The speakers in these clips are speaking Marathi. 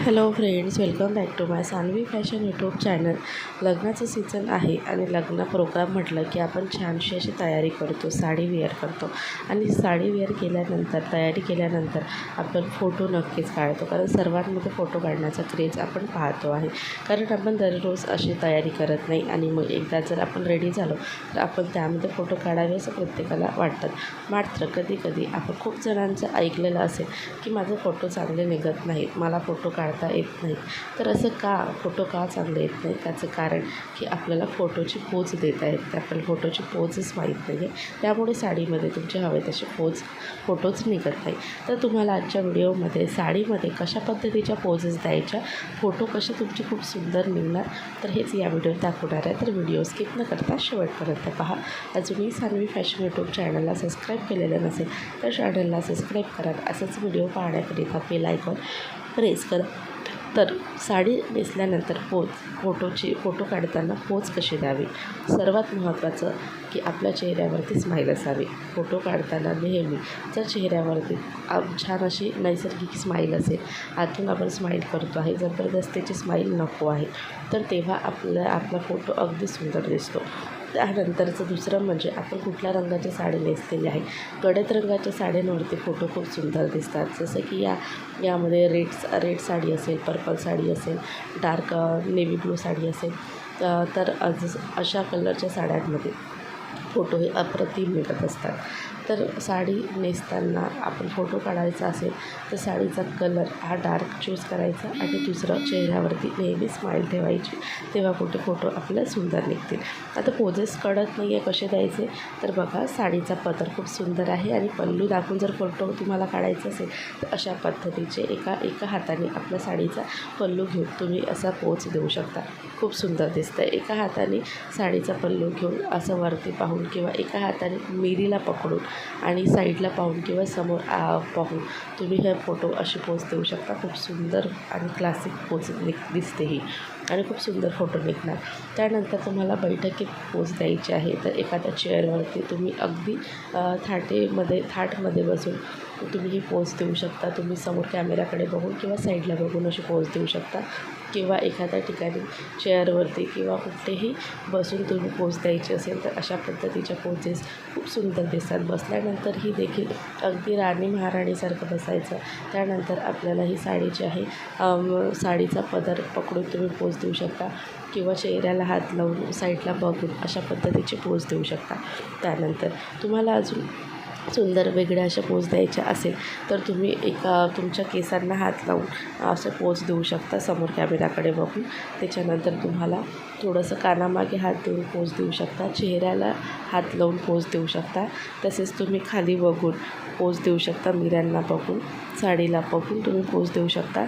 Hello friends, welcome back to my Sanvi fashion YouTube channel. लग्नाचं सीझन आहे आणि लग्न प्रोग्राम म्हटलं की आपण छानशी अशी तयारी करतो, साडी वेअर करतो. आणि साडी वेअर केल्यानंतर, तयारी केल्यानंतर आपण फोटो नक्कीच काढतो, कारण सर्वांमध्ये फोटो काढण्याचा क्रेज आपण पाहतो आहे. कारण आपण दररोज अशी तयारी करत नाही आणि मग एकदा जर आपण रेडी झालो तर आपण त्यामध्ये फोटो काढावे असं प्रत्येकाला वाटतं. मात्र कधी आपण खूप जणांचं ऐकलेलं असेल की माझे फोटो चांगले निघत नाहीत, मला फोटो काढता येत नाही. तर असं का, फोटो का चांगले येत नाही? त्याचं कारण की आपल्याला फोटोची पोज देता येत नाही, आपल्याला फोटोची पोजच माहीत नाही आहे. त्यामुळे साडीमध्ये तुमचे हवे तसे फोटोच निघत नाही. तर तुम्हाला आजच्या व्हिडिओमध्ये साडीमध्ये कशा पद्धतीच्या पोजेस द्यायच्या, फोटो कसे तुमचे खूप सुंदर निघणार, तर हेच या व्हिडिओत दाखवणार आहे. तर व्हिडिओ स्किप न करता शेवटपर्यंत पहा. अजूनही सानवी फॅशन यूट्यूब चॅनलला सबस्क्राईब केलेलं नसेल तर चॅनलला सबस्क्राईब करा. असंच व्हिडिओ पाहण्याकरिता बेल आयकॉन प्रेस करा. तर साडी नेसल्यानंतर फोटो काढताना पोज कशी द्यावी? सर्वात महत्त्वाचं की आपल्या चेहऱ्यावरती स्माईल असावी. फोटो काढताना नेहमी जर चेहऱ्यावरती छान अशी नैसर्गिक स्माईल असेल, आतून आपण स्माईल करतो आहे, जबरदस्तीची स्माईल नको आहे, तर तेव्हा आपला फोटो अगदी सुंदर दिसतो. त्यानंतरचं दुसरं म्हणजे आपण कुठल्या रंगाची साडी नेसलेली आहे. गडद रंगाच्या साड्यांवरती फोटो खूप सुंदर दिसतात. जसं की यामध्ये रेड साडी असेल, पर्पल साडी असेल, डार्क नेव्ही ब्लू साडी असेल, तर अशा कलरच्या साड्यांमध्ये फोटो हे अप्रतिम निघत असतात. तर साडी नेसताना आपण फोटो काढायचा असेल तर साडीचा कलर हा डार्क चूज करायचा आणि दुसरं चेहऱ्यावरती नेहमी स्माईल ठेवायची, तेव्हा फोटो आपल्याला सुंदर निघतील. आता पोजेस कळत नाही आहे कसे द्यायचे, तर बघा, साडीचा पदर खूप सुंदर आहे आणि पल्लू दाखवून जर फोटो तुम्हाला काढायचा असेल तर अशा पद्धतीचे एका हाताने आपल्या साडीचा पल्लू घेऊन तुम्ही असा पोज देऊ शकता. खूप सुंदर दिसतं. एका हाताने साडीचा पल्लू घेऊन असं वरती पाहून किंवा एका हाताने मिरीला पकडून आणि साईडला पाहून किंवा समोर पाहून तुम्ही हे फोटो अशी पोज देऊ शकता. खूप सुंदर आणि क्लासिक पोज दिसते ही आणि खूप सुंदर फोटो निघणार. त्यानंतर तुम्हाला बैठकीत पोज द्यायची आहे तर एखाद्या चेअरवरती तुम्ही अगदी थाटमध्ये बसून तुम्ही ही पोज देऊ शकता. तुम्ही समोर कॅमेऱ्याकडे बघून किंवा साईडला बघून अशी पोज देऊ शकता, किंवा एखाद्या ठिकाणी चेअरवरती किंवा कुठेही बसून तुम्ही पोज द्यायची असेल तर अशा पद्धतीच्या पोजेस खूप सुंदर दिसतात. बसल्यानंतर ही देखील अगदी राणी महाराणीसारखं बसायचं. त्यानंतर आपल्याला ही साडी जी आहे, साडीचा पदर पकडून तुम्ही पोज देऊ शकता किंवा चेहऱ्याला हात लावून साईडला बघून अशा पद्धतीची पोज देऊ शकता. त्यानंतर तुम्हाला अजून सुंदर वेगळ्या अशा पोज द्यायच्या असेल तर तुम्ही तुमच्या केसांना हात लावून असं पोज देऊ शकता समोर कॅमेऱ्याकडे बघून. त्याच्यानंतर तुम्हाला थोडंसं कानामागे हात देऊन पोज देऊ शकता, चेहऱ्याला हात लावून पोज देऊ शकता. तसेच तुम्ही खाली बघून पोज देऊ शकता, मिऱ्यांना बघून, साडीला बघून तुम्ही पोज देऊ शकता.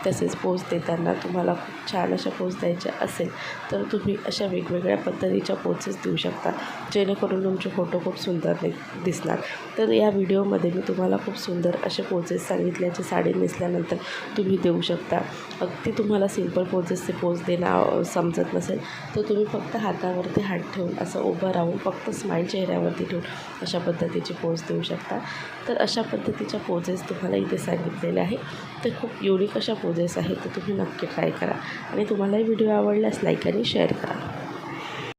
तसेच पोज देताना तुम्हाला खूप छान अशा पोज द्यायच्या असेल तर तुम्ही अशा वेगवेगळ्या पद्धतीच्या पोजेस देऊ शकता, जेणेकरून तुमचे फोटो खूप सुंदर दिसणार. तर या व्हिडिओमध्ये मी तुम्हाला खूप सुंदर असे पोजेस सांगितल्याचे साडी नेसल्यानंतर तुम्ही देऊ शकता. अगदी तुम्हाला सिंपल पोजेसचे पोज देणं समजत नसेल तर तुम्ही फक्त हातावरती हात ठेवून असं उभं राहून फक्त स्माईल चेहऱ्यावरती ठेवून अशा पद्धतीची पोज देऊ शकता. तर अशा पद्धतीच्या पोजेस तुम्हाला इथे सांगितलेल्या आहे. तर खूप युनिक अशा पोजेस आहेत, तर तुम्ही नक्की ट्राय करा आणि तुम्हालाही व्हिडिओ आवडल्यास लाईक आणि शेअर करा.